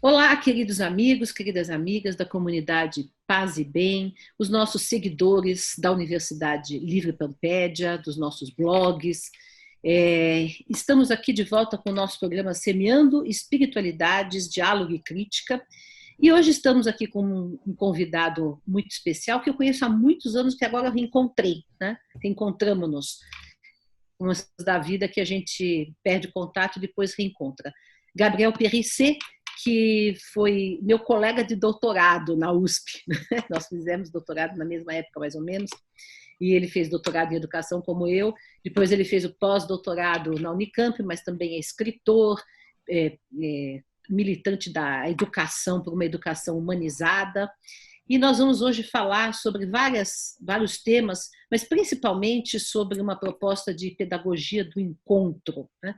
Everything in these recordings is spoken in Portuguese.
Olá, queridos amigos, queridas amigas da comunidade Paz e Bem, os nossos seguidores da Universidade Livre Pampédia, dos nossos blogs. Estamos aqui de volta com o nosso programa Semeando Espiritualidades, Diálogo e Crítica. E hoje estamos aqui com um convidado muito especial que eu conheço há muitos anos, que agora eu reencontrei, né? Reencontramos-nos umas da vida que a gente perde contato e depois reencontra. Gabriel Périssé, que foi meu colega de doutorado na USP. Nós fizemos doutorado na mesma época, mais ou menos, e ele fez doutorado em educação como eu. Depois ele fez o pós-doutorado na Unicamp, mas também é escritor, militante da educação por uma educação humanizada. E nós vamos hoje falar sobre vários temas, mas principalmente sobre uma proposta de pedagogia do encontro, né?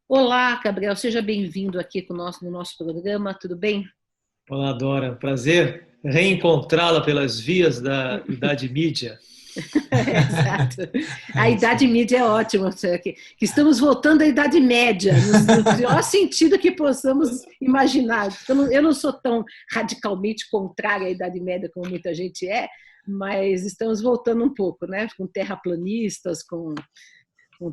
Olá, Gabriel, seja bem-vindo aqui no nosso programa, tudo bem? Olá, Dora. Prazer reencontrá-la pelas vias da Idade Mídia. Exato. A Idade Média é ótima, que estamos voltando à Idade Média, no pior sentido que possamos imaginar. Eu não sou tão radicalmente contrária à Idade Média como muita gente é, mas estamos voltando um pouco, né? Com terraplanistas, com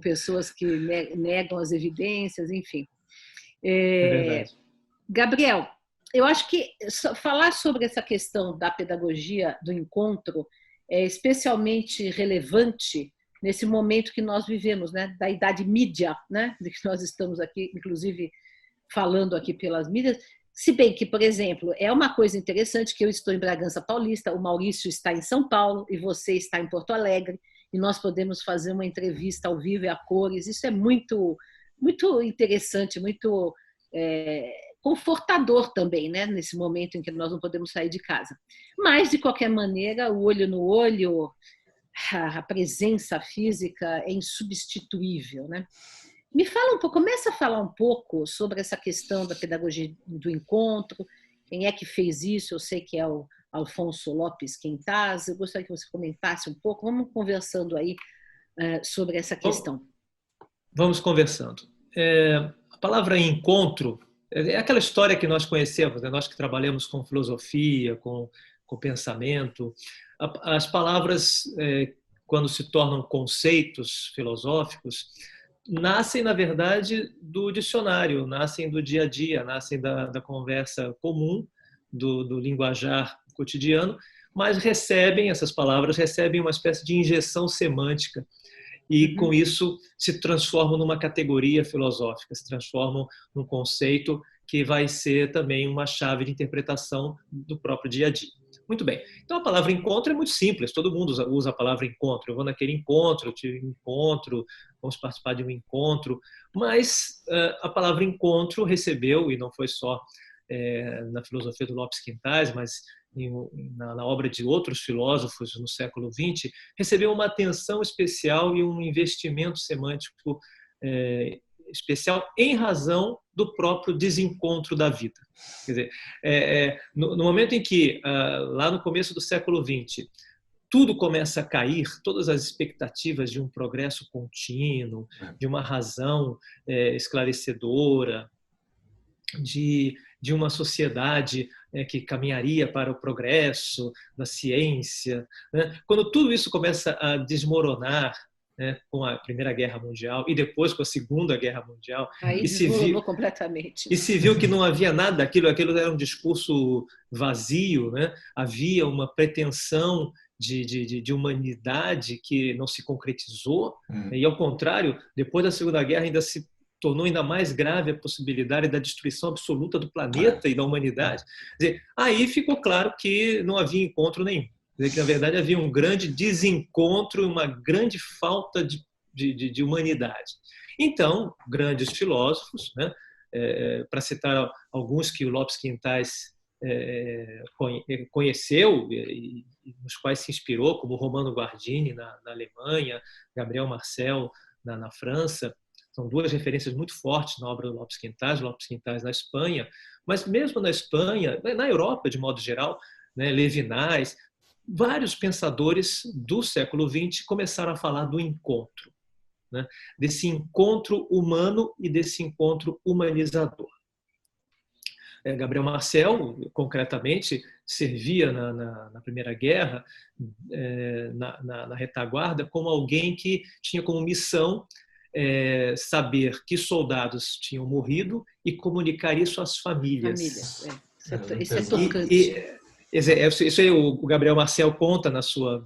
pessoas que negam as evidências, enfim. É verdade. Gabriel, eu acho que falar sobre essa questão da pedagogia do encontro é especialmente relevante nesse momento que nós vivemos, né, da idade mídia, né, de que nós estamos aqui, inclusive, falando aqui pelas mídias. Se bem que, por exemplo, é uma coisa interessante que eu estou em Bragança Paulista, o Maurício está em São Paulo e você está em Porto Alegre, e nós podemos fazer uma entrevista ao vivo e a cores. Isso é muito, muito interessante, muito confortador também, né? Nesse momento em que nós não podemos sair de casa. Mas, de qualquer maneira, o olho no olho, a presença física é insubstituível, né? Me fala um pouco, começa a falar um pouco sobre essa questão da pedagogia do encontro, quem é que fez isso? Eu sei que é o Alfonso Lopes Quintás, eu gostaria que você comentasse um pouco, vamos conversando aí sobre essa questão. Vamos conversando. A palavra encontro é aquela história que nós conhecemos, né? Nós que trabalhamos com filosofia, com pensamento. As palavras, quando se tornam conceitos filosóficos, nascem, na verdade, do dicionário, nascem do dia a dia, nascem da conversa comum, do linguajar cotidiano, mas essas palavras recebem uma espécie de injeção semântica e, com isso, se transformam numa categoria filosófica, se transformam num conceito que vai ser também uma chave de interpretação do próprio dia a dia. Muito bem. Então, a palavra encontro é muito simples. Todo mundo usa a palavra encontro. Eu vou naquele encontro, eu tive um encontro, vamos participar de um encontro. Mas a palavra encontro recebeu, e não foi só na filosofia do Lopes Quintais, mas na obra de outros filósofos no século XX, recebeu uma atenção especial e um investimento semântico especial em razão do próprio desencontro da vida. Quer dizer, no momento em que, lá no começo do século XX, tudo começa a cair, todas as expectativas de um progresso contínuo, de uma razão esclarecedora, de uma sociedade que caminharia para o progresso da ciência, né? Quando tudo isso começa a desmoronar, né, com a Primeira Guerra Mundial e depois com a Segunda Guerra Mundial, Aí desmoronou completamente. E se viu que não havia nada daquilo, aquilo era um discurso vazio, né? Havia uma pretensão de humanidade que não se concretizou, e ao contrário, depois da Segunda Guerra ainda se tornou ainda mais grave a possibilidade da destruição absoluta do planeta e da humanidade. Quer dizer, aí ficou claro que não havia encontro nenhum. Quer dizer, que, na verdade, havia um grande desencontro, uma grande falta de humanidade. Então, grandes filósofos, né, para citar alguns que o Lopes Quintais conheceu e nos quais se inspirou, como Romano Guardini na Alemanha, Gabriel Marcel na França, são duas referências muito fortes na obra do Lopes Quintais na Espanha, mas mesmo na Espanha, na Europa de modo geral, né, Levinas, vários pensadores do século XX começaram a falar do encontro, né, desse encontro humano e desse encontro humanizador. Gabriel Marcel, concretamente, servia na Primeira Guerra, na retaguarda, como alguém que tinha como missão saber que soldados tinham morrido e comunicar isso às famílias. Isso é tocante. Isso aí o Gabriel Marcel conta na sua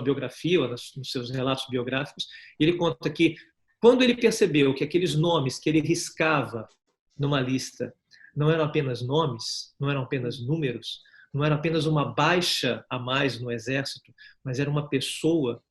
biografia, nos seus relatos biográficos. Ele conta que quando ele percebeu que aqueles nomes que ele riscava numa lista não eram apenas nomes, não eram apenas números, não era apenas uma baixa a mais no exército, mas era uma pessoa,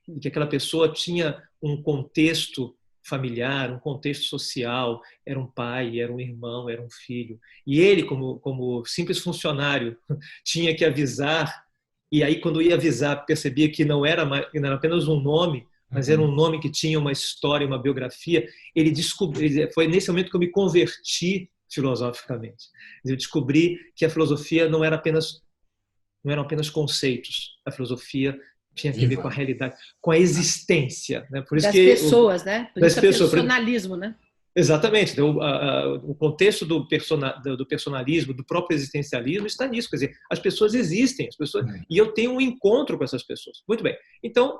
e que aquela pessoa tinha um contexto familiar, um contexto social, era um pai, era um irmão, era um filho. E ele, como simples funcionário, tinha que avisar, e aí quando ia avisar, percebia que não era apenas um nome, mas era um nome que tinha uma história, uma biografia. Ele descobriu, foi nesse momento que eu me converti filosoficamente. Eu descobri que a filosofia não eram apenas conceitos. A filosofia tinha que ver com a realidade, com a existência, né? Por isso das que pessoas, né? Por das isso pessoas, o personalismo, né? Exatamente. Então, o contexto do personalismo, do próprio existencialismo está nisso. Quer dizer, as pessoas existem, e eu tenho um encontro com essas pessoas. Muito bem. Então,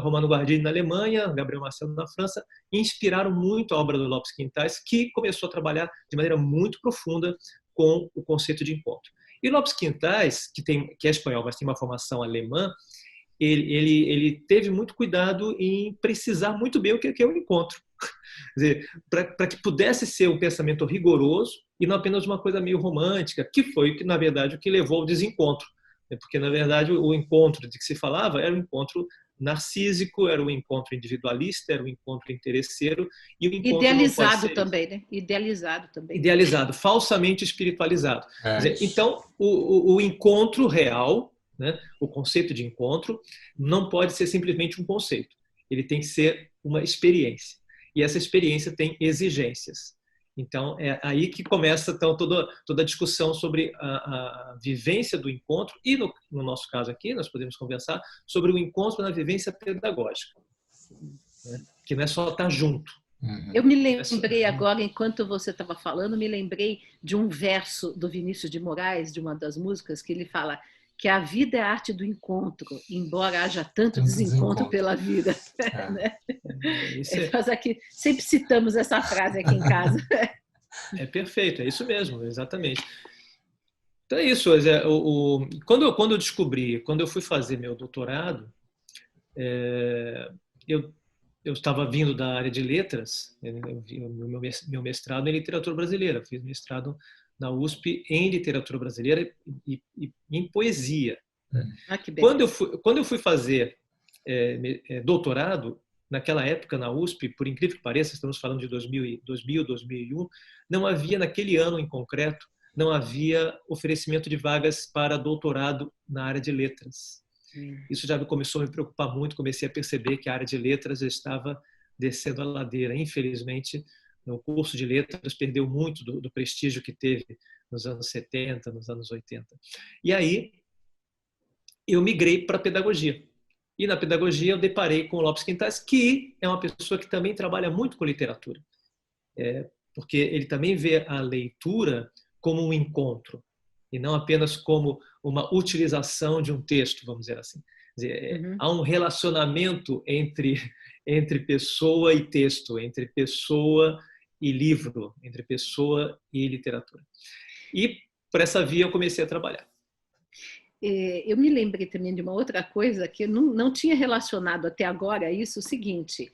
Romano Guardini na Alemanha, Gabriel Marcel na França, inspiraram muito a obra do Lopes Quintais, que começou a trabalhar de maneira muito profunda com o conceito de encontro. E Lopes Quintais, que é espanhol, mas tem uma formação alemã, ele teve muito cuidado em precisar muito bem o que é o encontro. Quer dizer, para que pudesse ser um pensamento rigoroso e não apenas uma coisa meio romântica, que foi, na verdade, o que levou ao desencontro. Porque, na verdade, o encontro de que se falava era um encontro narcísico, era um encontro individualista, era um encontro interesseiro. E o encontro idealizado também, né? Idealizado também. Idealizado, falsamente espiritualizado. Quer dizer, então, o encontro real, né, o conceito de encontro, não pode ser simplesmente um conceito. Ele tem que ser uma experiência. E essa experiência tem exigências. Então, é aí que começa então, toda a discussão sobre a vivência do encontro e, no nosso caso aqui, nós podemos conversar sobre o encontro na vivência pedagógica, né? Que não é só estar junto. Eu me lembrei agora, enquanto você estava falando, me lembrei de um verso do Vinícius de Moraes, de uma das músicas, que ele fala que a vida é a arte do encontro, embora haja tanto desencontro pela vida. Né? Nós aqui sempre citamos essa frase aqui em casa. É perfeito, é isso mesmo, exatamente. Então é isso. Quando eu descobri, quando eu fui fazer meu doutorado, eu estava vindo da área de letras, meu mestrado em literatura brasileira, fiz mestrado na USP em literatura brasileira e em poesia. Que bem. Quando eu fui fazer doutorado, naquela época na USP, por incrível que pareça, estamos falando de 2000, 2001, não havia naquele ano em concreto, não havia oferecimento de vagas para doutorado na área de letras. Isso já começou a me preocupar muito, comecei a perceber que a área de letras estava descendo a ladeira. Infelizmente, o curso de letras perdeu muito do prestígio que teve nos anos 70, nos anos 80. E aí, eu migrei para a pedagogia. E na pedagogia eu deparei com o Lopes Quintais, que é uma pessoa que também trabalha muito com literatura. Porque ele também vê a leitura como um encontro, e não apenas como uma utilização de um texto, vamos dizer assim. Quer dizer, há um relacionamento entre pessoa e texto, entre pessoa e livro, entre pessoa e literatura. E por essa via eu comecei a trabalhar. Eu me lembrei também de uma outra coisa que eu não tinha relacionado até agora, isso, o seguinte,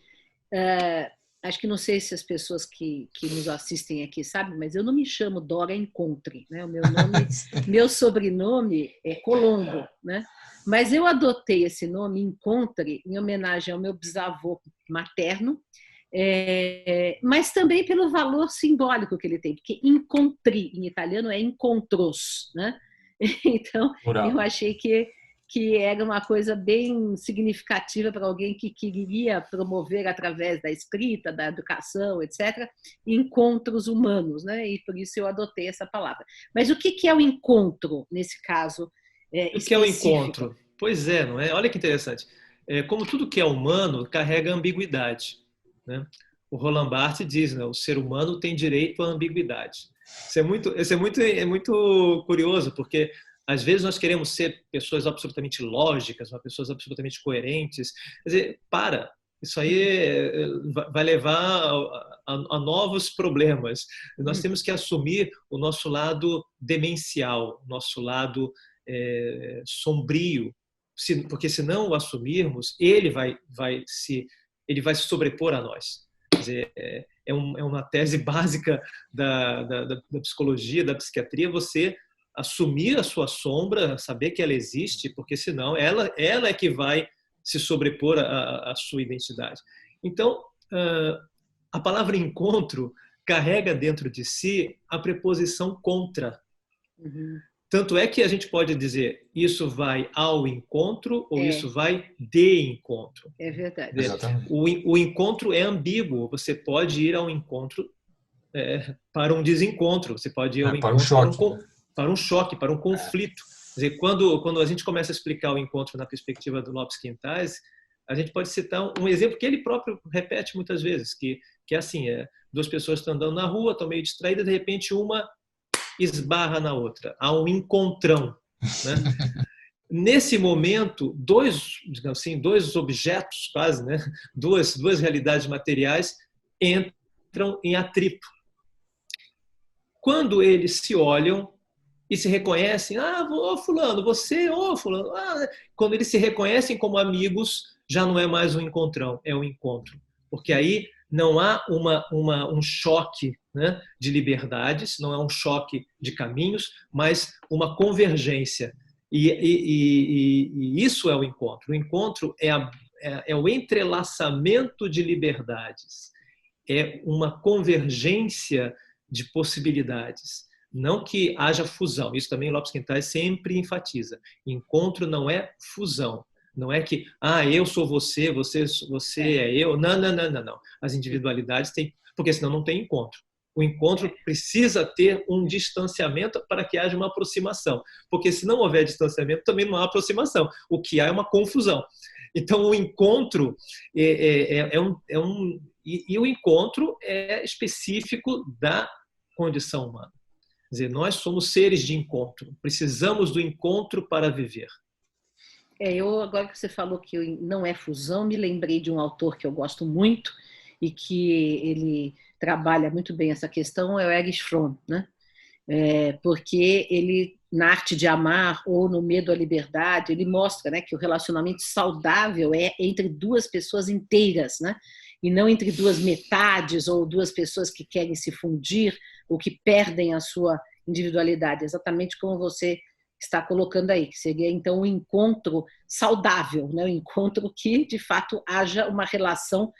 acho que não sei se as pessoas que nos assistem aqui sabem, mas eu não me chamo Dora Encontre, né? O meu nome, meu sobrenome é Colombo, né? Mas eu adotei esse nome Encontre em homenagem ao meu bisavô materno, mas também pelo valor simbólico que ele tem, porque incontri em italiano é encontros, né? Então, eu achei que era uma coisa bem significativa para alguém que queria promover, através da escrita, da educação, etc., encontros humanos, né? E por isso eu adotei essa palavra. Mas o que é o encontro, nesse caso específico? O que é o encontro? Pois é, não é? Olha que interessante. Como tudo que é humano, carrega ambiguidade, né? o Roland Barthes diz, né, o ser humano tem direito à ambiguidade. É muito curioso, porque às vezes nós queremos ser pessoas absolutamente lógicas, pessoas absolutamente coerentes. Quer dizer, isso aí vai levar a novos problemas. Nós temos que assumir o nosso lado demencial, o nosso lado sombrio, porque se não o assumirmos, ele vai se sobrepor a nós. Quer dizer, é uma tese básica da psicologia, da psiquiatria, você assumir a sua sombra, saber que ela existe, porque senão ela é que vai se sobrepor à sua identidade. Então, a palavra encontro carrega dentro de si a preposição contra. Uhum. Tanto é que a gente pode dizer isso vai ao encontro ou isso vai de encontro. É verdade. O encontro é ambíguo. Você pode ir ao encontro para um desencontro. Você pode ir ao encontro para um choque, para um conflito. Quer dizer, quando a gente começa a explicar o encontro na perspectiva do Lopes Quintais, a gente pode citar um exemplo que ele próprio repete muitas vezes, que é assim, duas pessoas estão andando na rua, estão meio distraídas, de repente uma esbarra na outra, há um encontrão, né? Nesse momento, digamos assim, dois objetos quase, né? duas realidades materiais entram em atrito. Quando eles se olham e se reconhecem, fulano, você, fulano, quando eles se reconhecem como amigos, já não é mais um encontrão, é um encontro, porque aí não há um choque, né, de liberdades, não é um choque de caminhos, mas uma convergência. E isso é o encontro. O encontro é o entrelaçamento de liberdades, é uma convergência de possibilidades. Não que haja fusão. Isso também Lopes Quintais sempre enfatiza. Encontro não é fusão. Não é que, eu sou você, você é eu. Não. As individualidades têm, porque senão não tem encontro. O encontro precisa ter um distanciamento para que haja uma aproximação. Porque se não houver distanciamento, também não há aproximação. O que há é uma confusão. Então, o encontro e o encontro é específico da condição humana. Quer dizer, nós somos seres de encontro. Precisamos do encontro para viver. Agora que você falou que não é fusão, me lembrei de um autor que eu gosto muito e que ele trabalha muito bem essa questão, é o Erich Fromm, né? Porque ele, na Arte de Amar ou no Medo à Liberdade, ele mostra, né, que o relacionamento saudável é entre duas pessoas inteiras, né? E não entre duas metades ou duas pessoas que querem se fundir ou que perdem a sua individualidade, exatamente como você está colocando aí, que seria então um encontro saudável, né? Um encontro que de fato haja uma relação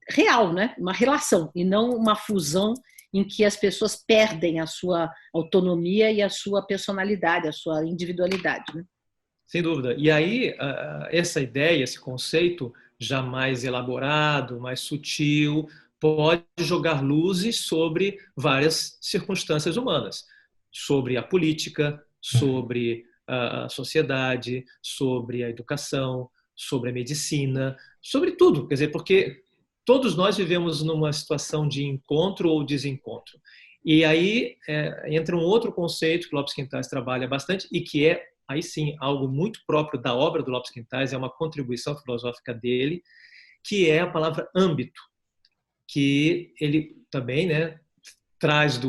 real, né? Uma relação e não uma fusão em que as pessoas perdem a sua autonomia e a sua personalidade, a sua individualidade, né? Sem dúvida. E aí essa ideia, esse conceito já mais elaborado, mais sutil, pode jogar luzes sobre várias circunstâncias humanas, sobre a política, sobre a sociedade, sobre a educação, sobre a medicina, sobre tudo. Quer dizer, porque todos nós vivemos numa situação de encontro ou desencontro. E aí entra um outro conceito que Lopes Quintais trabalha bastante e que é, aí sim, algo muito próprio da obra do Lopes Quintais, é uma contribuição filosófica dele, que é a palavra âmbito, que ele também, né, traz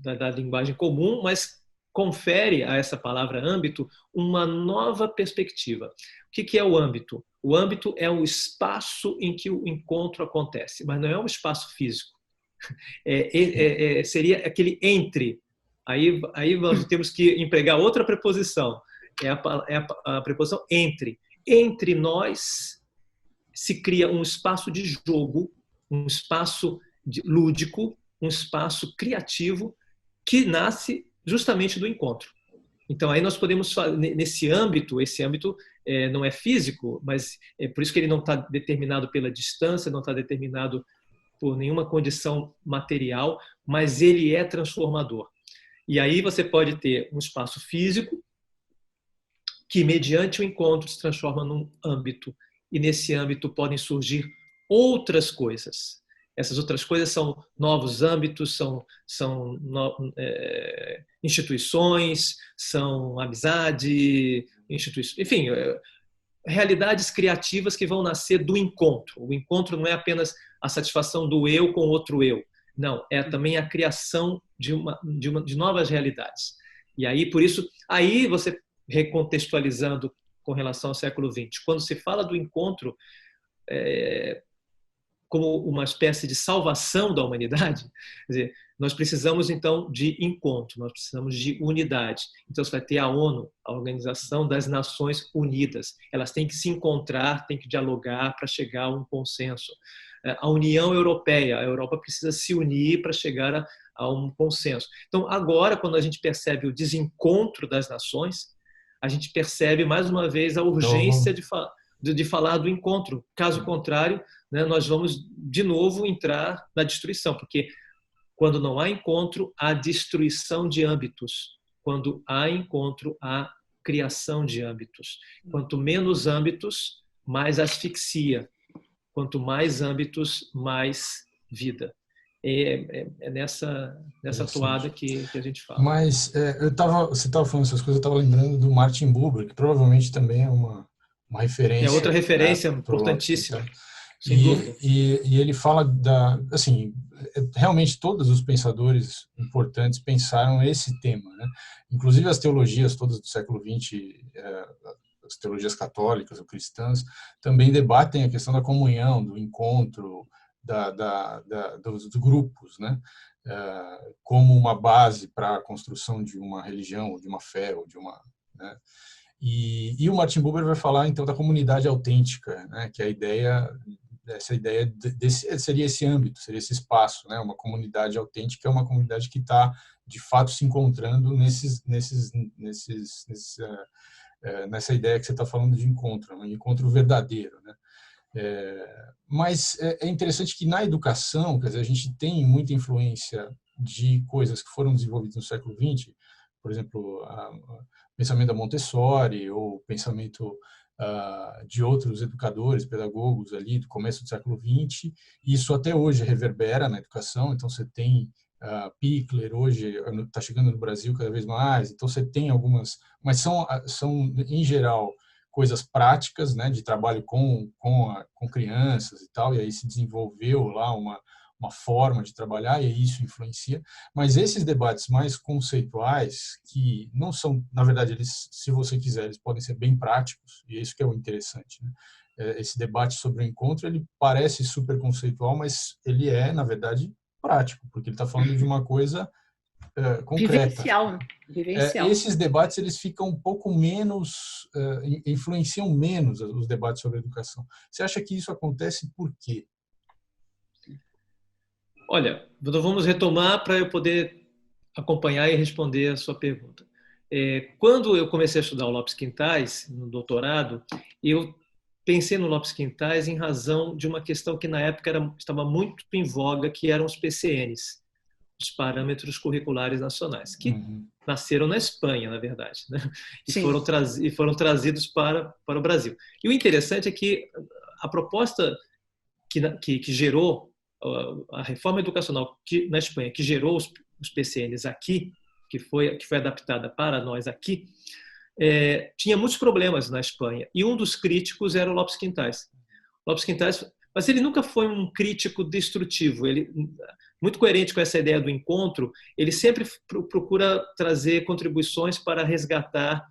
da linguagem comum, mas confere a essa palavra âmbito uma nova perspectiva. O que é o âmbito? O âmbito é o espaço em que o encontro acontece, mas não é um espaço físico. Seria aquele entre. Aí nós temos que empregar outra preposição. É a preposição entre. Entre nós se cria um espaço de jogo, um espaço lúdico, um espaço criativo que nasce justamente do encontro. Então, aí nós podemos falar nesse âmbito, esse âmbito não é físico, mas é por isso que ele não está determinado pela distância, não está determinado por nenhuma condição material, mas ele é transformador. E aí você pode ter um espaço físico que, mediante o encontro, se transforma num âmbito e nesse âmbito podem surgir outras coisas. Essas outras coisas são novos âmbitos, são instituições, são amizade, instituições, enfim, realidades criativas que vão nascer do encontro. O encontro não é apenas a satisfação do eu com outro eu, não, é também a criação de novas realidades. E aí, por isso, aí você recontextualizando com relação ao século XX, quando se fala do encontro como uma espécie de salvação da humanidade, quer dizer, nós precisamos então de encontro, nós precisamos de unidade. Então você vai ter a ONU, a Organização das Nações Unidas. Elas têm que se encontrar, têm que dialogar para chegar a um consenso. A União Europeia, a Europa precisa se unir para chegar a um consenso. Então agora, quando a gente percebe o desencontro das nações, a gente percebe mais uma vez a urgência de falar do encontro. Caso contrário, né, nós vamos de novo entrar na destruição, porque quando não há encontro, há destruição de âmbitos. Quando há encontro, há criação de âmbitos. Quanto menos âmbitos, mais asfixia. Quanto mais âmbitos, mais vida. É nessa toada que a gente fala. Mas você estava falando essas coisas, eu estava lembrando do Martin Buber, que provavelmente também é uma referência. É outra referência, né, importantíssima. Sem dúvida. E ele fala assim, realmente todos os pensadores importantes pensaram esse tema, né? Inclusive as teologias todas do século XX, as teologias católicas ou cristãs, também debatem a questão da comunhão, do encontro, dos grupos, né? Como uma base para a construção de uma religião, ou de uma fé, ou de uma, né? E o Martin Buber vai falar então da comunidade autêntica, né? Que essa ideia seria esse âmbito, seria esse espaço, né? Uma comunidade autêntica é uma comunidade que está de fato se encontrando nessa ideia que você está falando de encontro, um encontro verdadeiro, né? Mas é interessante que na educação, quer dizer, a gente tem muita influência de coisas que foram desenvolvidas no século XX, por exemplo, o pensamento da Montessori ou o pensamento de outros educadores, pedagogos ali do começo do século XX. Isso até hoje reverbera na educação, então você tem Pickler, hoje está chegando no Brasil cada vez mais, então você tem algumas, mas são em geral coisas práticas, né, de trabalho com crianças e tal, e aí se desenvolveu lá uma forma de trabalhar e isso influencia, mas esses debates mais conceituais, que não são, na verdade, eles, se você quiser, eles podem ser bem práticos, e é isso que é o interessante, né? Esse debate sobre o encontro, ele parece super conceitual, mas ele é, na verdade, prático, porque ele está falando de uma coisa concreta. Vivencial. Esses debates, eles ficam um pouco menos, influenciam menos os debates sobre educação. Você acha que isso acontece por quê? Olha, vamos retomar para eu poder acompanhar e responder a sua pergunta. Quando eu comecei a estudar o Lopes Quintais, no doutorado, eu pensei no Lopes Quintais em razão de uma questão que na época estava muito em voga, que eram os PCNs, os Parâmetros Curriculares Nacionais, que nasceram na Espanha, na verdade, né? E foram trazidos para o Brasil. E o interessante é que a proposta que gerou a reforma educacional na Espanha, que gerou os PCNs aqui, que foi adaptada para nós aqui, tinha muitos problemas na Espanha. E um dos críticos era o Lopes Quintais. Mas ele nunca foi um crítico destrutivo. Ele, muito coerente com essa ideia do encontro, ele sempre procura trazer contribuições para resgatar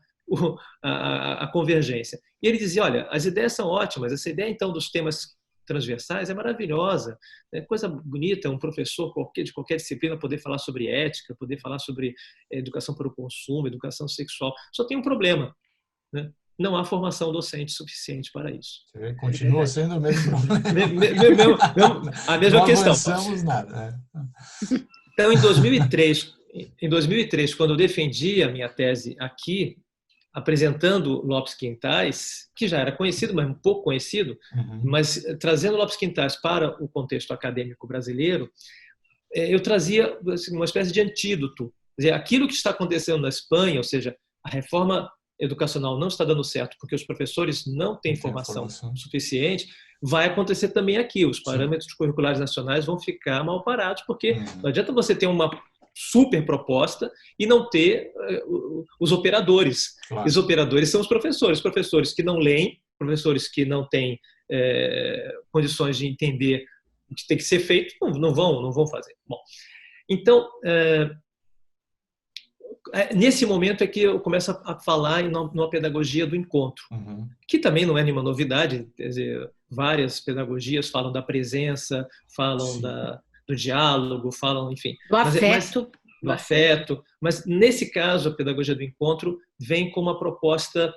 a convergência. E ele dizia, olha, as ideias são ótimas, essa ideia então dos temas transversais é maravilhosa, é coisa bonita, um professor de qualquer disciplina poder falar sobre ética, poder falar sobre educação para o consumo, educação sexual. Só tem um problema, né? Não há formação docente suficiente para isso. Continua sendo o mesmo problema. A mesma questão. Não avançamos nada. Então, em 2003, quando eu defendi a minha tese aqui, apresentando Lopes Quintais, que já era conhecido, mas um pouco conhecido, mas trazendo Lopes Quintais para o contexto acadêmico brasileiro, eu trazia uma espécie de antídoto. Quer dizer, aquilo que está acontecendo na Espanha, ou seja, a reforma educacional não está dando certo porque os professores não têm formação suficiente, vai acontecer também aqui. Os parâmetros curriculares nacionais vão ficar mal parados, porque não adianta você ter uma super proposta e não ter os operadores. Claro. Os operadores são os professores que não leem, professores que não têm condições de entender o que tem que ser feito, não vão fazer. Bom, então, nesse momento é que eu começo a falar numa pedagogia do encontro, que também não é nenhuma novidade. Quer dizer, várias pedagogias falam da presença, falam do diálogo, falam, enfim, do afeto. Mas nesse caso, a pedagogia do encontro vem com uma proposta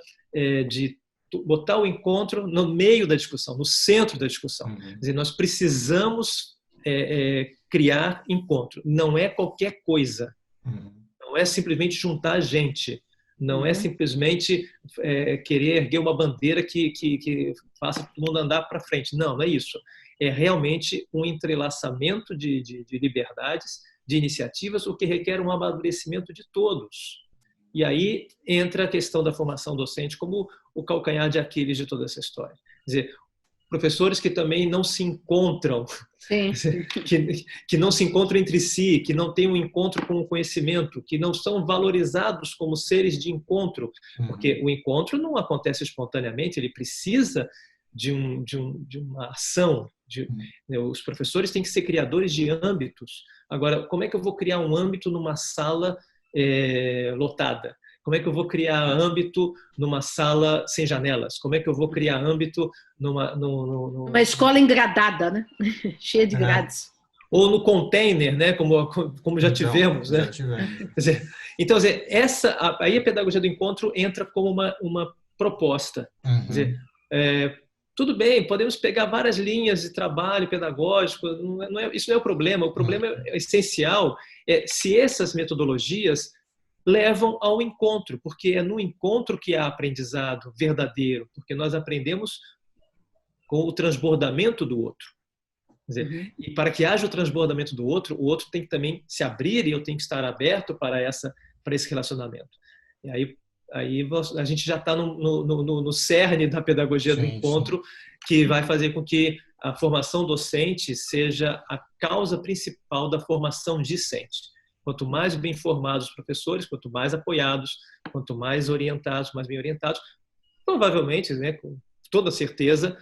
de botar o encontro no meio da discussão, no centro da discussão. Quer dizer, nós precisamos criar encontro. Não é qualquer coisa. Não é simplesmente juntar gente. Não é simplesmente querer erguer uma bandeira que faça todo mundo andar para frente. Não é isso. É realmente um entrelaçamento de liberdades, de iniciativas, o que requer um amadurecimento de todos. E aí entra a questão da formação docente como o calcanhar de Aquiles de toda essa história. Quer dizer, professores que também não se encontram, que não se encontram entre si, que não têm um encontro com o conhecimento, que não são valorizados como seres de encontro, porque o encontro não acontece espontaneamente, ele precisa de uma ação. Os professores têm que ser criadores de âmbitos. Agora, como é que eu vou criar um âmbito numa sala lotada? Como é que eu vou criar âmbito numa sala sem janelas? Como é que eu vou criar âmbito numa escola engradada, né? Cheia de grades. Ou no container, né? Como já tivemos, né? Então, aí a pedagogia do encontro entra como uma proposta. Quer dizer, tudo bem, podemos pegar várias linhas de trabalho pedagógico, isso não é o problema. O problema essencial é se essas metodologias levam ao encontro, porque é no encontro que há aprendizado verdadeiro, porque nós aprendemos com o transbordamento do outro. Quer dizer, e para que haja o transbordamento do outro, o outro tem que também se abrir e eu tenho que estar aberto para esse relacionamento. E aí a gente já está no cerne da pedagogia do encontro, que vai fazer com que a formação docente seja a causa principal da formação discente. Quanto mais bem formados os professores, quanto mais apoiados, quanto mais orientados, mais bem orientados, provavelmente, né, com toda certeza,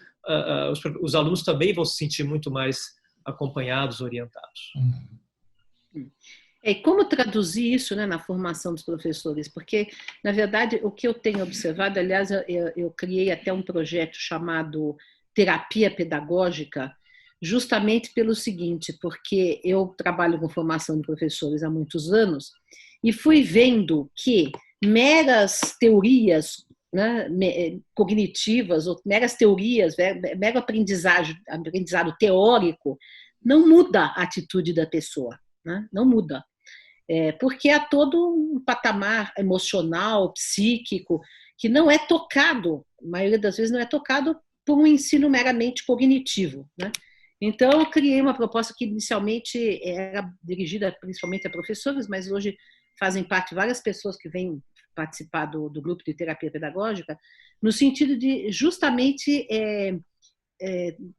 os alunos também vão se sentir muito mais acompanhados, orientados. E como traduzir isso, né, na formação dos professores? Porque, na verdade, o que eu tenho observado, aliás, eu criei até um projeto chamado Terapia Pedagógica, justamente pelo seguinte, porque eu trabalho com formação de professores há muitos anos e fui vendo que meras teorias, né, cognitivas, ou meras teorias, mero aprendizado teórico, não muda a atitude da pessoa, né? Não muda. Porque há todo um patamar emocional, psíquico, que não é tocado, a maioria das vezes não é tocado por um ensino meramente cognitivo, né? Então, eu criei uma proposta que inicialmente era dirigida principalmente a professores, mas hoje fazem parte várias pessoas que vêm participar do grupo de terapia pedagógica, no sentido de justamente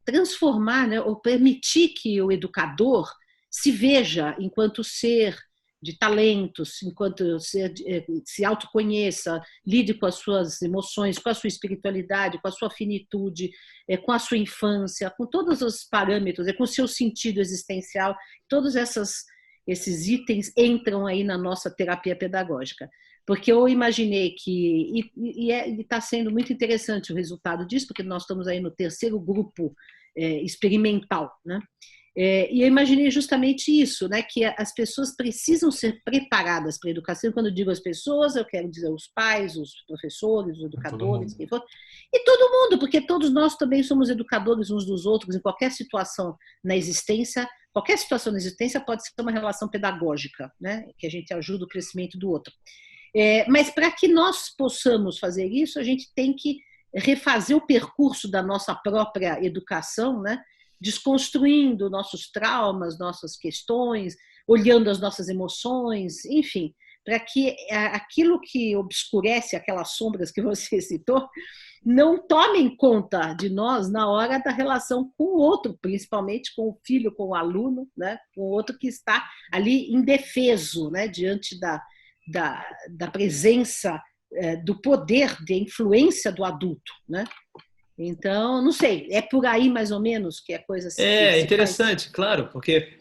transformar, né, ou permitir que o educador se veja enquanto ser de talentos, enquanto se autoconheça, lide com as suas emoções, com a sua espiritualidade, com a sua finitude, com a sua infância, com todos os parâmetros, com o seu sentido existencial. Todos esses itens entram aí na nossa terapia pedagógica. Porque eu imaginei que, e está sendo muito interessante o resultado disso, porque nós estamos aí no terceiro grupo experimental, né? E eu imaginei justamente isso, né, que as pessoas precisam ser preparadas para a educação. Quando eu digo as pessoas, eu quero dizer os pais, os professores, os educadores, quem for, e todo mundo, porque todos nós também somos educadores uns dos outros em qualquer situação na existência. Qualquer situação na existência pode ser uma relação pedagógica, né, que a gente ajuda o crescimento do outro. Mas para que nós possamos fazer isso, a gente tem que refazer o percurso da nossa própria educação, né, desconstruindo nossos traumas, nossas questões, olhando as nossas emoções, enfim, para que aquilo que obscurece aquelas sombras que você citou não tomem conta de nós na hora da relação com o outro, principalmente com o filho, com o aluno, né? Com o outro que está ali indefeso, né? Diante da presença, do poder de influência do adulto, né? Então, não sei, é por aí mais ou menos que a coisa É se interessante, faz? claro, porque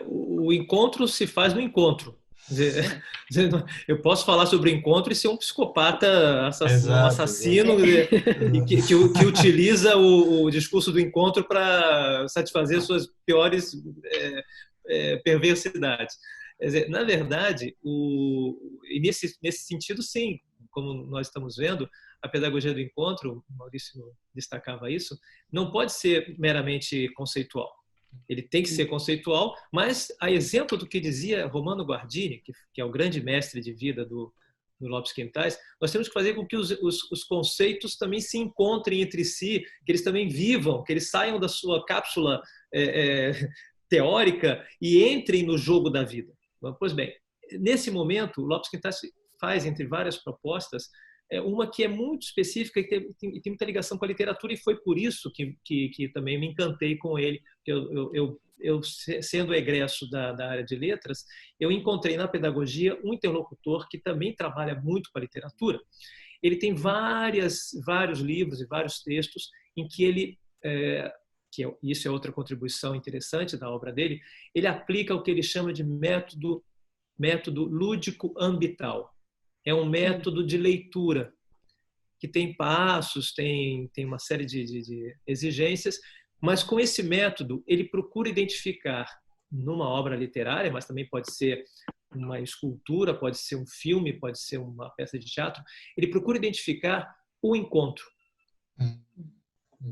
o encontro se faz no encontro. Eu posso falar sobre encontro e ser um psicopata, um Exato, assassino, exato. e que utiliza o discurso do encontro para satisfazer suas piores perversidades. Quer dizer, na verdade, e nesse sentido, sim, como nós estamos vendo, a pedagogia do encontro, o Maurício destacava isso, não pode ser meramente conceitual. Ele tem que ser conceitual, mas a exemplo do que dizia Romano Guardini, que é o grande mestre de vida do Lopes Quintais, nós temos que fazer com que os conceitos também se encontrem entre si, que eles também vivam, que eles saiam da sua cápsula teórica e entrem no jogo da vida. Pois bem, nesse momento, o Lopes Quintais faz, entre várias propostas, uma que é muito específica e tem muita ligação com a literatura, e foi por isso que também me encantei com ele. Eu sendo egresso da área de letras, eu encontrei na pedagogia um interlocutor que também trabalha muito com a literatura. Ele tem vários livros e vários textos em que ele, isso é outra contribuição interessante da obra dele, ele aplica o que ele chama de método lúdico-ambital. É um método de leitura que tem passos, tem uma série de exigências, mas com esse método ele procura identificar numa obra literária, mas também pode ser uma escultura, pode ser um filme, pode ser uma peça de teatro, ele procura identificar o encontro.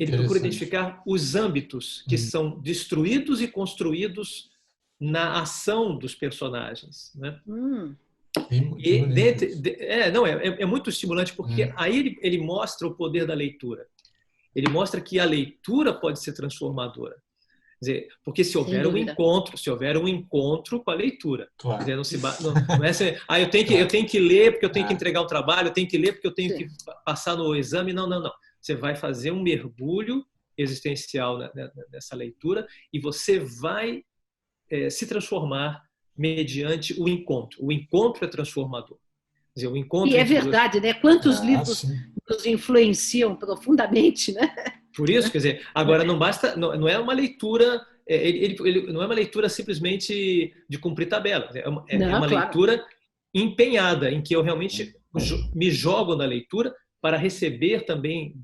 Ele procura identificar os âmbitos que são destruídos e construídos na ação dos personagens, né? É muito estimulante, porque aí ele mostra o poder da leitura. Ele mostra que a leitura pode ser transformadora. Quer dizer, porque se houver um encontro com a leitura, claro. Quer dizer, não é assim, eu tenho que ler porque eu tenho que entregar o trabalho, eu tenho que ler porque eu tenho que passar no exame. Não. Você vai fazer um mergulho existencial nessa leitura e você vai se transformar mediante o encontro. O encontro é transformador. Quer dizer, o encontro e é verdade, né? Quantos livros nos influenciam profundamente, né? Por isso, quer dizer, agora não basta, não é uma leitura, ele não é uma leitura simplesmente de cumprir tabela. É uma leitura empenhada, em que eu realmente me jogo na leitura para receber também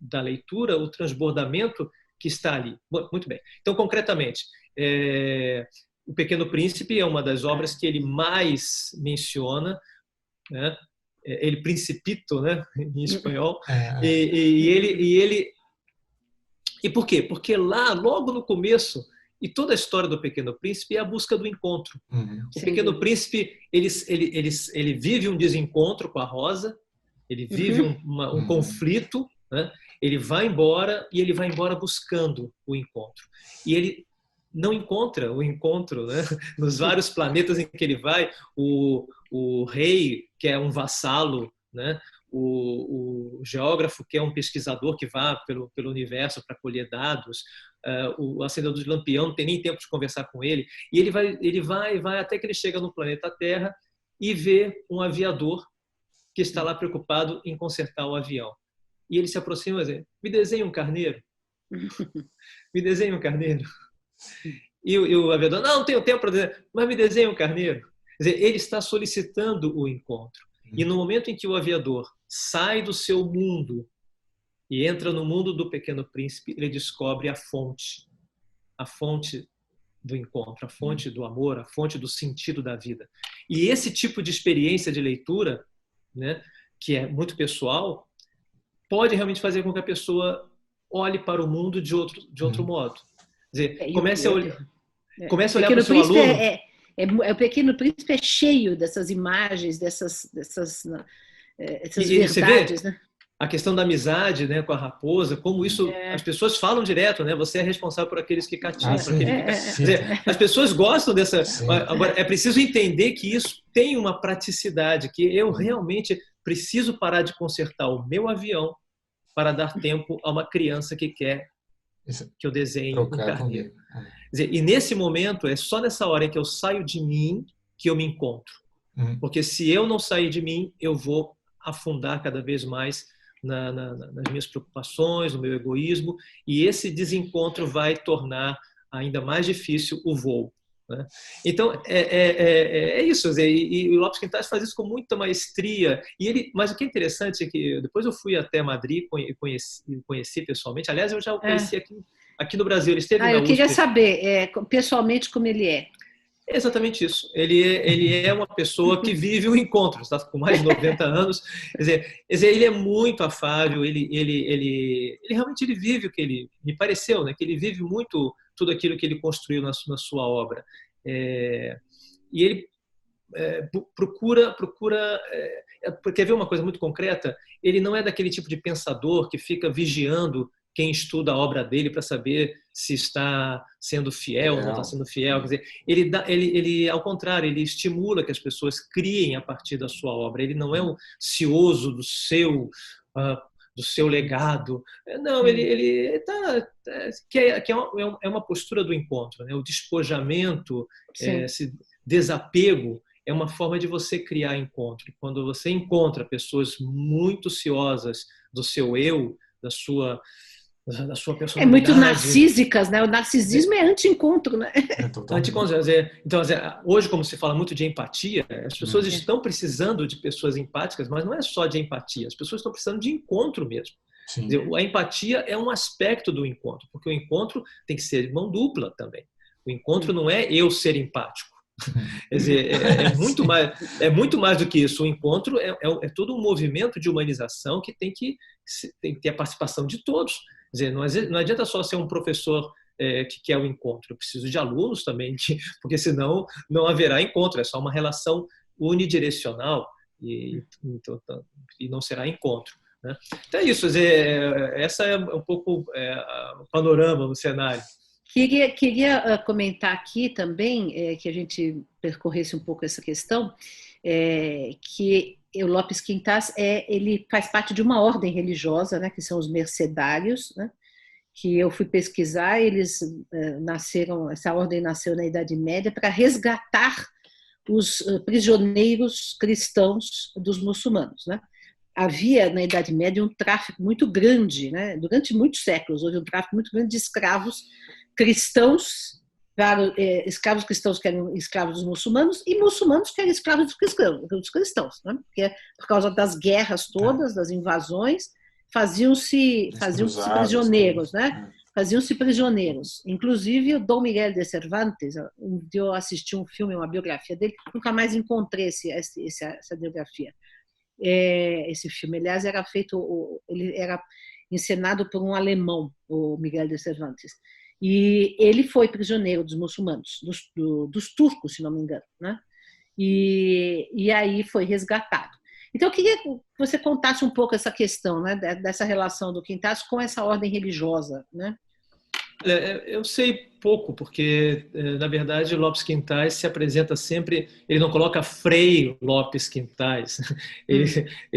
da leitura o transbordamento que está ali. Muito bem. Então, concretamente, O Pequeno Príncipe é uma das obras que ele mais menciona, né? Ele Principito, né? Em espanhol. E por quê? Porque lá, logo no começo, e toda a história do Pequeno Príncipe é a busca do encontro. O Pequeno Príncipe ele vive um desencontro com a Rosa, ele vive um conflito, né? Ele vai embora e ele vai embora buscando o encontro. E ele não encontra o encontro, né? Nos vários planetas em que ele vai, o rei, que é um vassalo, né? O geógrafo, que é um pesquisador que vai pelo universo para colher dados, o acendedor de lampião não tem nem tempo de conversar com ele, e ele vai até que ele chega no planeta Terra e vê um aviador que está lá preocupado em consertar o avião. E ele se aproxima e diz: me desenha um carneiro. Me desenha um carneiro. E o aviador: não tenho tempo para desenhar, mas me desenha um carneiro. Quer dizer, ele está solicitando o encontro. E no momento em que o aviador sai do seu mundo e entra no mundo do Pequeno Príncipe, ele descobre a fonte do encontro, a fonte do amor, a fonte do sentido da vida. E esse tipo de experiência de leitura, né, que é muito pessoal, pode realmente fazer com que a pessoa olhe para o mundo de outro modo. Quer dizer, comece a olhar para o seu aluno. O Pequeno Príncipe é cheio dessas imagens, dessas verdades, né? a questão da amizade, né, com a raposa, como isso as pessoas falam direto, né? Você é responsável por aqueles que cativam, por aquele que... Quer dizer, as pessoas gostam dessa. Agora é preciso entender que isso tem uma praticidade, que eu realmente preciso parar de consertar o meu avião para dar tempo a uma criança que quer que eu desenhe um carneiro. Quer dizer, e nesse momento é só nessa hora em que eu saio de mim que eu me encontro, porque se eu não sair de mim, eu vou afundar cada vez mais nas minhas preocupações, no meu egoísmo, e esse desencontro vai tornar ainda mais difícil o voo, né? Então, é isso. E o Lopes Quintais faz isso com muita maestria. Mas o que é interessante é que depois eu fui até Madrid e conheci pessoalmente. Aliás, eu já o conheci aqui no Brasil. Ele esteve na eu queria USP. saber, pessoalmente, como ele é. É exatamente isso. Ele é uma pessoa que vive o encontro, está com mais de 90 anos. Quer dizer, ele é muito afável, ele realmente ele vive o que ele me pareceu, né? Que ele vive muito tudo aquilo que ele construiu na sua obra. E ele procura quer ver uma coisa muito concreta? Ele não é daquele tipo de pensador que fica vigiando quem estuda a obra dele para saber se está sendo fiel ou não está sendo fiel. Quer dizer, ele, ao contrário, ele estimula que as pessoas criem a partir da sua obra. Ele não é um cioso do seu legado. Não, ele está... é uma postura do encontro, né? O despojamento, esse desapego é uma forma de você criar encontro. Quando você encontra pessoas muito ciosas do seu eu, da sua personalidade. Muito narcísicas, né? O narcisismo é anti-encontro, né? Então, hoje, como se fala muito de empatia, as pessoas estão precisando de pessoas empáticas, mas não é só de empatia, as pessoas estão precisando de encontro mesmo. A empatia é um aspecto do encontro, porque o encontro tem que ser de mão dupla também. O encontro não é eu ser empático. Quer dizer, é muito mais do que isso. O encontro é todo um movimento de humanização que tem que ter a participação de todos. Quer dizer, não adianta só ser um professor que quer o encontro. Eu preciso de alunos também, porque senão não haverá encontro. É só uma relação unidirecional e não será encontro, né? Então é isso. Quer dizer, essa é um pouco o panorama no cenário. Queria comentar aqui também, que a gente percorresse um pouco essa questão, que o Lopes Quintas ele faz parte de uma ordem religiosa, né, que são os mercedários, né, que eu fui pesquisar. Eles essa ordem nasceu na Idade Média para resgatar os prisioneiros cristãos dos muçulmanos, né? Havia na Idade Média um tráfico muito grande, né? Durante muitos séculos houve um tráfico muito grande de escravos cristãos, escravos cristãos que eram escravos dos muçulmanos e muçulmanos que eram escravos dos cristãos, né? Porque por causa das guerras todas, das invasões, faziam-se prisioneiros, né? Faziam-se prisioneiros. Inclusive o Dom Miguel de Cervantes, eu assisti um filme, uma biografia dele, nunca mais encontrei essa biografia. Esse filme, aliás, ele era encenado por um alemão, o Miguel de Cervantes. E ele foi prisioneiro dos muçulmanos, dos turcos, se não me engano, né? E aí foi resgatado. Então, eu queria que você contasse um pouco essa questão, né, dessa relação do Quintas com essa ordem religiosa, né? Eu sei pouco, porque, na verdade, Lopes Quintais se apresenta sempre... Ele não coloca Frei Lopes Quintais. Ele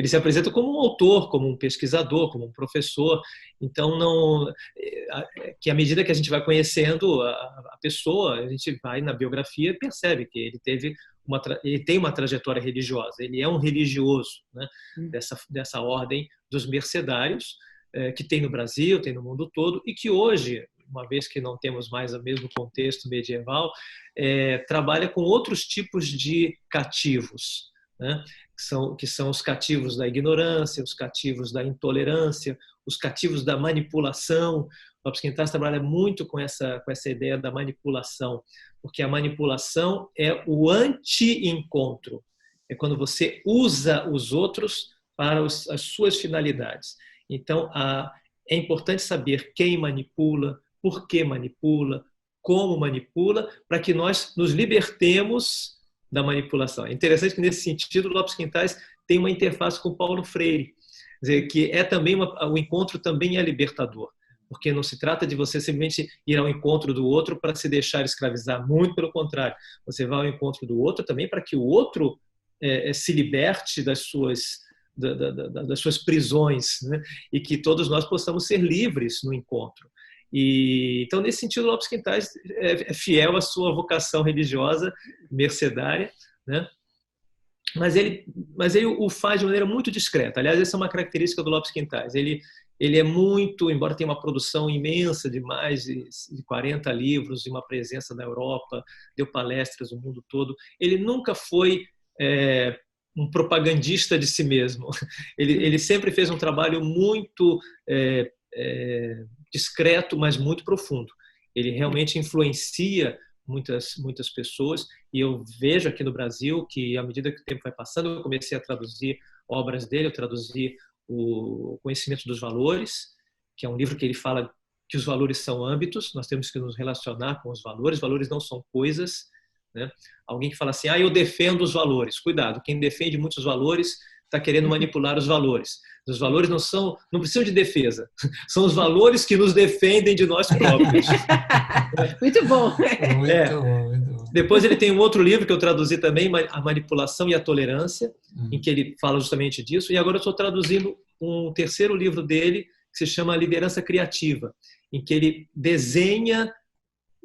se apresenta como um autor, como um pesquisador, como um professor. Então, que à medida que a gente vai conhecendo a pessoa, a gente vai na biografia e percebe que ele tem uma trajetória religiosa. Ele é um religioso, né, dessa ordem dos mercedários, que tem no Brasil, tem no mundo todo, e que hoje, uma vez que não temos mais o mesmo contexto medieval, trabalha com outros tipos de cativos, né? Que são os cativos da ignorância, os cativos da intolerância, os cativos da manipulação. Lopes Quintas trabalha muito com essa ideia da manipulação, porque a manipulação é o anti-encontro. É quando você usa os outros para as suas finalidades. Então, é importante saber quem manipula, por que manipula, como manipula, para que nós nos libertemos da manipulação. É interessante que, nesse sentido, Lopes Quintais tem uma interface com Paulo Freire. dizer, que é também o encontro também é libertador, porque não se trata de você simplesmente ir ao encontro do outro para se deixar escravizar, muito pelo contrário, você vai ao encontro do outro também para que o outro se liberte das suas prisões, né? E que todos nós possamos ser livres no encontro. Então, nesse sentido, Lopes Quintais é fiel à sua vocação religiosa, mercedária, né? Mas ele o faz de maneira muito discreta. Aliás, essa é uma característica do Lopes Quintais. Ele é muito, embora tenha uma produção imensa de mais de 40 livros e uma presença na Europa, deu palestras no mundo todo, ele nunca foi um propagandista de si mesmo. Ele sempre fez um trabalho muito discreto, mas muito profundo. Ele realmente influencia muitas pessoas, e eu vejo aqui no Brasil que, à medida que o tempo vai passando, eu comecei a traduzir obras dele. Eu traduzi o Conhecimento dos Valores, que é um livro que ele fala que os valores são âmbitos, nós temos que nos relacionar com os valores não são coisas, né? Alguém que fala assim, eu defendo os valores. Cuidado, quem defende muitos valores está querendo manipular os valores. Os valores não precisam de defesa, são os valores que nos defendem de nós próprios. Muito bom. Muito bom. Depois ele tem um outro livro que eu traduzi também, A Manipulação e a Tolerância, em que ele fala justamente disso. E agora eu estou traduzindo um terceiro livro dele, que se chama Liderança Criativa, em que ele desenha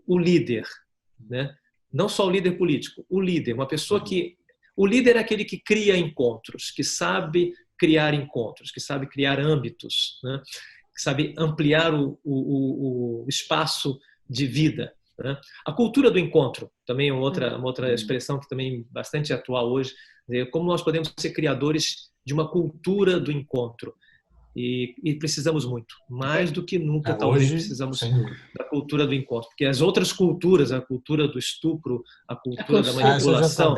o líder, né? Não só o líder político, o líder, uma pessoa que... O líder é aquele que cria encontros, que sabe criar âmbitos, né? Que sabe ampliar o espaço de vida, né? A cultura do encontro, também é uma outra expressão que também é bastante atual hoje, como nós podemos ser criadores de uma cultura do encontro. E precisamos muito, mais do que nunca, talvez hoje, precisamos da cultura do encontro, porque as outras culturas, a cultura do estupro, a cultura da manipulação,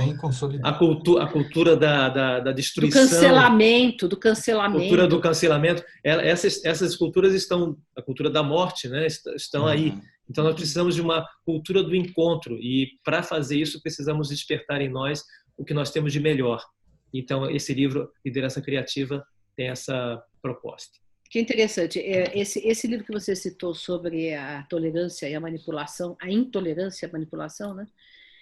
a cultura da destruição, do cancelamento, a cultura do cancelamento, essas culturas estão, a cultura da morte, né, estão aí. Então nós precisamos de uma cultura do encontro, e para fazer isso precisamos despertar em nós o que nós temos de melhor. Então esse livro, Liderança Criativa, tem essa proposta. Que interessante. Esse livro que você citou sobre a tolerância e a manipulação, a intolerância e a manipulação, né?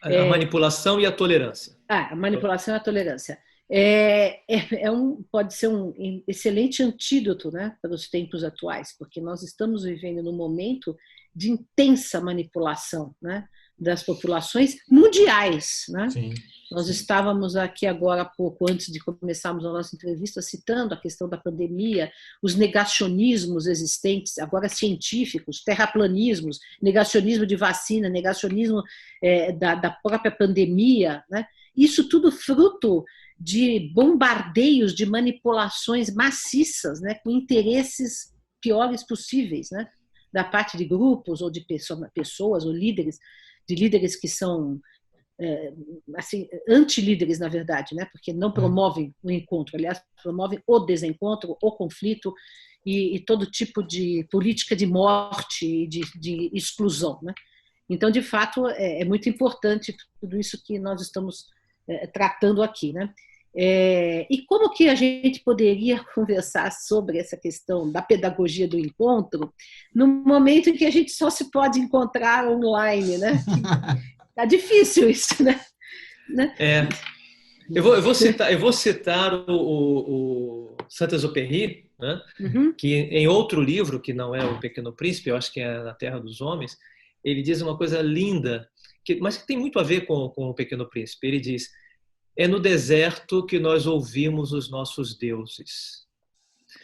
A manipulação e a tolerância. A manipulação e a tolerância. Pode ser um excelente antídoto, né, para os tempos atuais, porque nós estamos vivendo num momento de intensa manipulação, né, das populações mundiais, né? Sim. Nós estávamos aqui agora há pouco, antes de começarmos a nossa entrevista, citando a questão da pandemia, os negacionismos existentes, agora científicos, terraplanismos, negacionismo de vacina, negacionismo da própria pandemia, né? Isso tudo fruto de bombardeios, de manipulações maciças, né? Com interesses piores possíveis, né? Da parte de grupos ou de pessoas ou líderes que são assim, anti-líderes, na verdade, né? Porque não promovem o encontro, aliás, promovem o desencontro, o conflito e todo tipo de política de morte e de exclusão, né? Então, de fato, é muito importante tudo isso que nós estamos tratando aqui, né? E como que a gente poderia conversar sobre essa questão da pedagogia do encontro no momento em que a gente só se pode encontrar online, né? Tá difícil isso, né? Eu vou citar o Saint-Exupéry, né? Que em outro livro, que não é O Pequeno Príncipe, eu acho que é Na Terra dos Homens, ele diz uma coisa linda, mas que tem muito a ver com O Pequeno Príncipe. Ele diz: é no deserto que nós ouvimos os nossos deuses.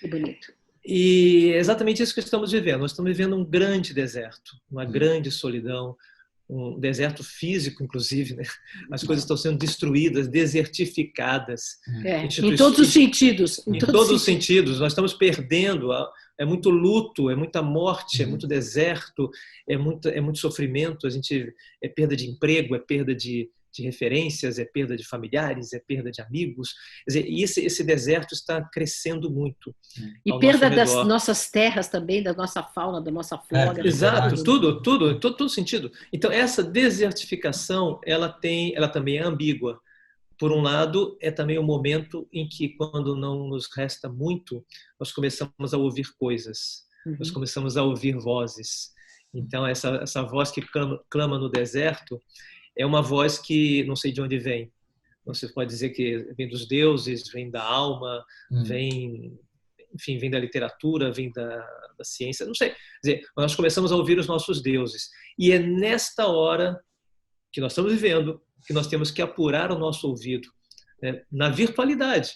Que bonito. E é exatamente isso que estamos vivendo. Nós estamos vivendo um grande deserto, uma grande solidão, um deserto físico, inclusive, né? As coisas estão sendo destruídas, desertificadas. Em todos os sentidos. Em todos os sentidos. Nós estamos perdendo. É muito luto, é muita morte, é muito deserto, é muito sofrimento. É perda de emprego, é perda de referências, é perda de familiares, é perda de amigos. Quer dizer, esse deserto está crescendo muito. E perda das nossas terras também, da nossa fauna, da nossa flora. Exato, todo sentido. Então, essa desertificação, ela também é ambígua, por um lado, é também o momento em que, quando não nos resta muito, nós começamos a ouvir coisas, nós começamos a ouvir vozes. Então, essa voz que clama no deserto é uma voz que não sei de onde vem. Você pode dizer que vem dos deuses, vem da alma, vem, enfim, vem da literatura, vem da ciência, não sei. Quer dizer, nós começamos a ouvir os nossos deuses. E é nesta hora que nós estamos vivendo que nós temos que apurar o nosso ouvido, né? Na virtualidade,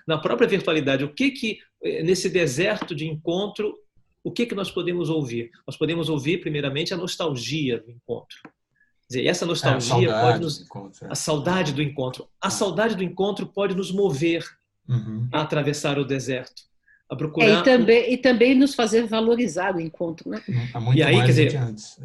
na própria virtualidade. O que nesse deserto de encontro, o que nós podemos ouvir? Nós podemos ouvir, primeiramente, a nostalgia do encontro. Quer dizer, essa nostalgia pode nos... A saudade do encontro. A saudade do encontro pode nos mover a atravessar o deserto, a procurar... E também nos fazer valorizar o encontro, né? Há muito aí, mais quer dizer, do que antes.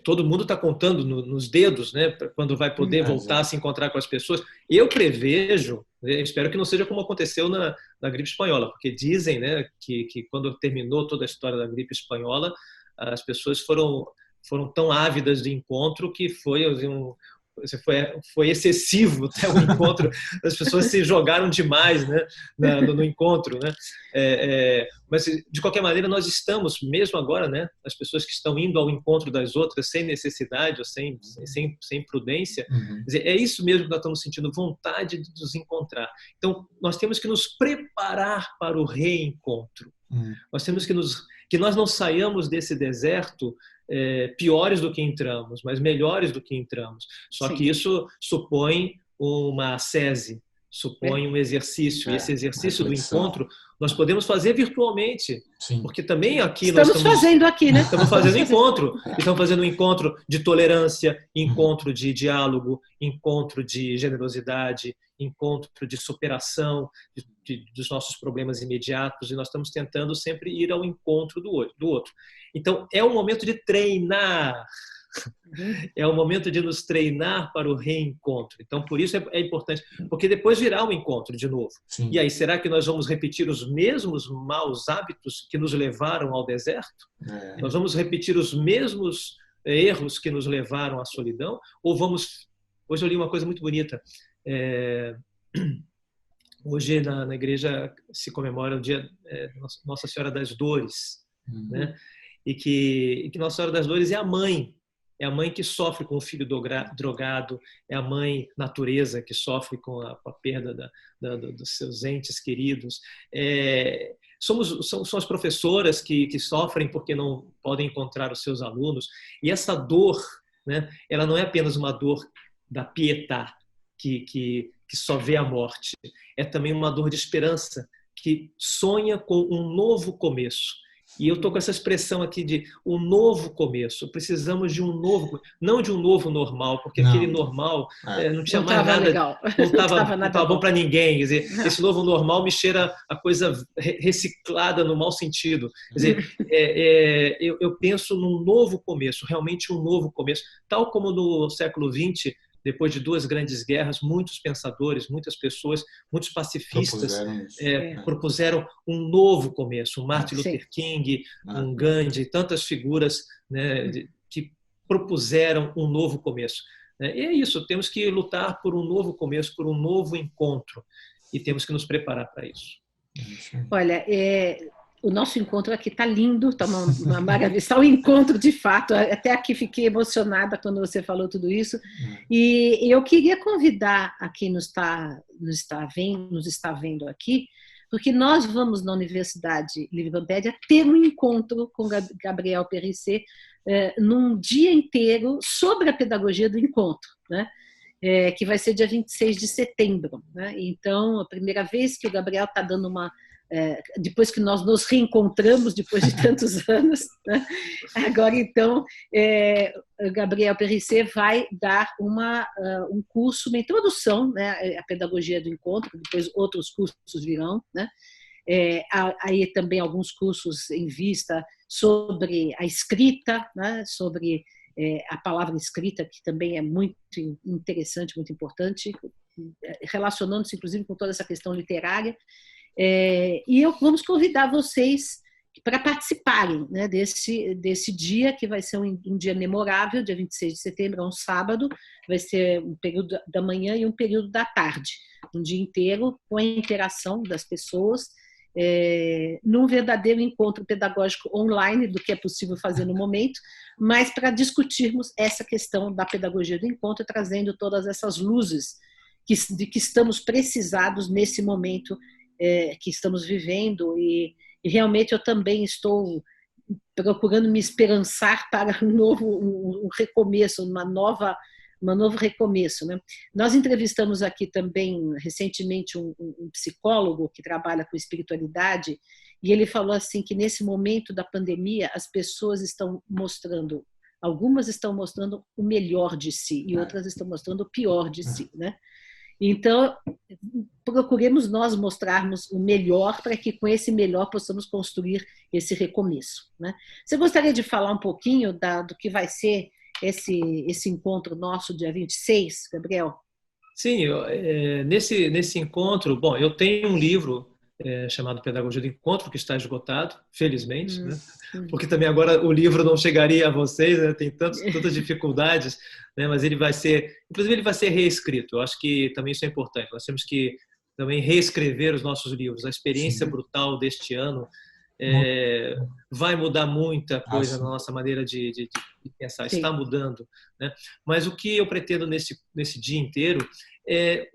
Todo mundo está contando nos dedos, né, quando vai poder voltar a se encontrar com as pessoas. Eu prevejo, espero que não seja como aconteceu na gripe espanhola, porque dizem, né, que quando terminou toda a história da gripe espanhola, as pessoas foram tão ávidas de encontro que foi excessivo até o encontro. As pessoas se jogaram demais, né, no encontro, né? Mas, de qualquer maneira, nós estamos, mesmo agora, né, as pessoas que estão indo ao encontro das outras sem necessidade ou sem prudência, quer dizer, é isso mesmo que nós estamos sentindo, vontade de nos encontrar. Então, nós temos que nos preparar para o reencontro. Nós temos que nós não saiamos desse deserto piores do que entramos, mas melhores do que entramos. Só que isso supõe uma ascese, supõe um exercício. E esse exercício do encontro nós podemos fazer virtualmente. Sim. Porque também aqui estamos fazendo aqui, né? Estamos fazendo encontro. Estamos fazendo um encontro de tolerância, encontro de diálogo, encontro de generosidade, encontro de superação dos nossos problemas imediatos, e nós estamos tentando sempre ir ao encontro do outro. Então, é um momento de treinar. É o momento de nos treinar para o reencontro. Então, por isso é importante, porque depois virá o encontro de novo. Sim. E aí, será que nós vamos repetir os mesmos maus hábitos que nos levaram ao deserto? Nós vamos repetir os mesmos erros que nos levaram à solidão? Ou vamos... Hoje eu li uma coisa muito bonita. Hoje, na igreja, se comemora o dia Nossa Senhora das Dores, né? E que Nossa Senhora das Dores é a mãe. É a mãe que sofre com o filho drogado, é a mãe natureza que sofre com a perda dos seus entes queridos. São as professoras que sofrem porque não podem encontrar os seus alunos. E essa dor, né, ela não é apenas uma dor da pietà, que só vê a morte. É também uma dor de esperança, que sonha com um novo começo. E eu estou com essa expressão aqui de um novo começo. Precisamos de um novo, não de um novo normal, porque aquele normal não tinha mais nada, legal. Não estava bom para ninguém. Quer dizer, esse novo normal me cheira a coisa reciclada no mau sentido. Quer dizer, eu penso num novo começo, realmente um novo começo. Tal como no século XX, depois de 2 grandes guerras, muitos pensadores, muitas pessoas, muitos pacifistas propuseram um novo começo. Um Martin Luther King, um Gandhi, tantas figuras, né, que propuseram um novo começo. E é isso, temos que lutar por um novo começo, por um novo encontro, e temos que nos preparar para isso. Olha, o nosso encontro aqui está lindo, está uma maravilha, está um encontro de fato. Até aqui fiquei emocionada quando você falou tudo isso. E eu queria convidar a quem nos está vendo aqui, porque nós vamos na Universidade Livre Pédia ter um encontro com Gabriel Périssé num dia inteiro sobre a pedagogia do encontro, né? Que vai ser dia 26 de setembro. Né? Então, a primeira vez que o Gabriel está dando depois que nós nos reencontramos, depois de tantos anos, né? Agora, então, o Gabriel Périssé vai dar um curso, uma introdução, né, à pedagogia do encontro, depois outros cursos virão, né? Aí também alguns cursos em vista sobre a escrita, né, sobre a palavra escrita, que também é muito interessante, muito importante, relacionando-se, inclusive, com toda essa questão literária. E vamos convidar vocês para participarem, né, desse dia, que vai ser um dia memorável, dia 26 de setembro, é um sábado, vai ser um período da manhã e um período da tarde, um dia inteiro, com a interação das pessoas, num verdadeiro encontro pedagógico online, do que é possível fazer no momento, mas para discutirmos essa questão da pedagogia do encontro, trazendo todas essas luzes de que estamos precisados nesse momento que estamos vivendo, e realmente eu também estou procurando me esperançar para um recomeço, um novo recomeço, né? Nós entrevistamos aqui também recentemente um psicólogo que trabalha com espiritualidade, e ele falou assim que nesse momento da pandemia as pessoas estão mostrando, algumas estão mostrando o melhor de si e outras estão mostrando o pior de si, né? Então, procuremos nós mostrarmos o melhor para que com esse melhor possamos construir esse recomeço, né? Você gostaria de falar um pouquinho do que vai ser esse encontro nosso dia 26, Gabriel? Sim, nesse encontro, bom, eu tenho um livro chamado Pedagogia do Encontro, que está esgotado, felizmente, né? Porque também agora o livro não chegaria a vocês, né? Tem tantas dificuldades, né? Mas inclusive ele vai ser reescrito. Eu acho que também isso é importante. Nós temos que também reescrever os nossos livros. A experiência brutal deste ano vai mudar muita coisa na nossa maneira de pensar. Sim. Está mudando, né? Mas o que eu pretendo nesse dia inteiro é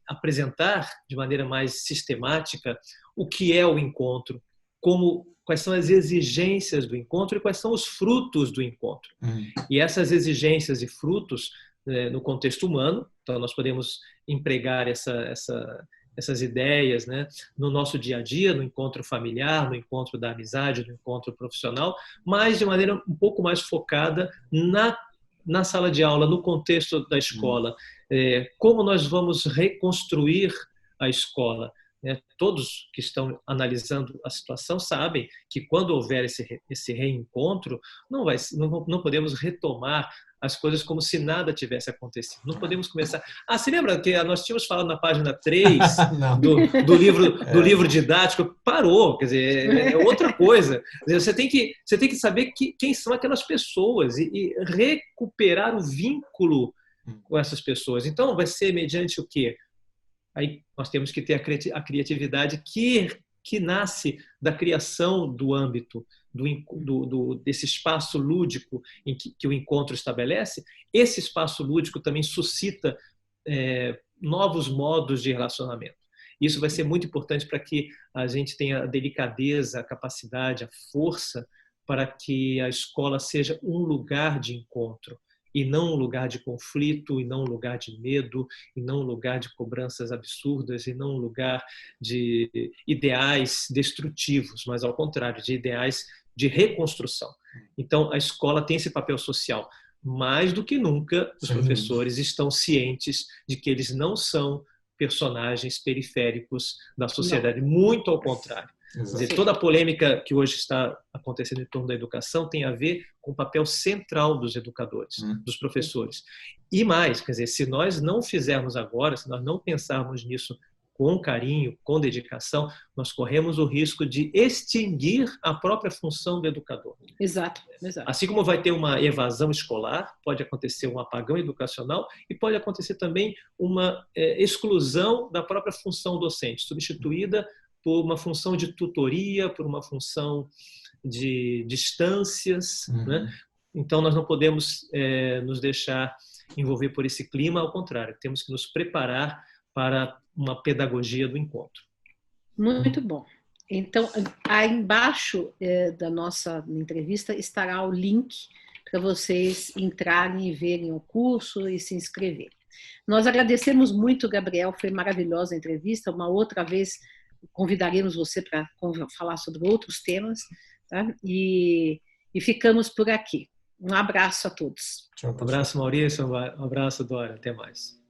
apresentar de maneira mais sistemática o que é o encontro, quais são as exigências do encontro e quais são os frutos do encontro. E essas exigências e frutos no contexto humano, então nós podemos empregar essas ideias, né, no nosso dia a dia, no encontro familiar, no encontro da amizade, no encontro profissional, mas de maneira um pouco mais focada na sala de aula, no contexto da escola. Como nós vamos reconstruir a escola? Todos que estão analisando a situação sabem que quando houver esse reencontro, não podemos retomar as coisas como se nada tivesse acontecido. Não podemos começar... se lembra que nós tínhamos falado na página 3 do livro didático? Parou, quer dizer, é outra coisa. Você tem que saber quem são aquelas pessoas e recuperar o vínculo com essas pessoas. Então, vai ser mediante o quê? Aí nós temos que ter a criatividade que nasce da criação do âmbito, desse espaço lúdico em que o encontro estabelece. Esse espaço lúdico também suscita novos modos de relacionamento. Isso vai ser muito importante para que a gente tenha a delicadeza, a capacidade, a força para que a escola seja um lugar de encontro, e não um lugar de conflito, e não um lugar de medo, e não um lugar de cobranças absurdas, e não um lugar de ideais destrutivos, mas ao contrário, de ideais de reconstrução. Então, a escola tem esse papel social. Mais do que nunca, os professores estão cientes de que eles não são personagens periféricos da sociedade, muito ao contrário. Quer dizer, toda a polêmica que hoje está acontecendo em torno da educação tem a ver com o papel central dos educadores, dos professores. E mais, quer dizer, se nós não fizermos agora, se nós não pensarmos nisso com carinho, com dedicação, nós corremos o risco de extinguir a própria função do educador. Exato. Assim como vai ter uma evasão escolar, pode acontecer um apagão educacional e pode acontecer também uma exclusão da própria função docente, substituída por uma função de tutoria, por uma função de distâncias, né? Então, nós não podemos nos deixar envolver por esse clima, ao contrário, temos que nos preparar para uma pedagogia do encontro. Muito bom. Então, aí embaixo da nossa entrevista estará o link para vocês entrarem e verem o curso e se inscreverem. Nós agradecemos muito, Gabriel, foi maravilhosa a entrevista. Uma outra vez convidaremos você para falar sobre outros temas, tá? E ficamos por aqui. Um abraço a todos. Um abraço, Maurício. Um abraço, Dora. Até mais.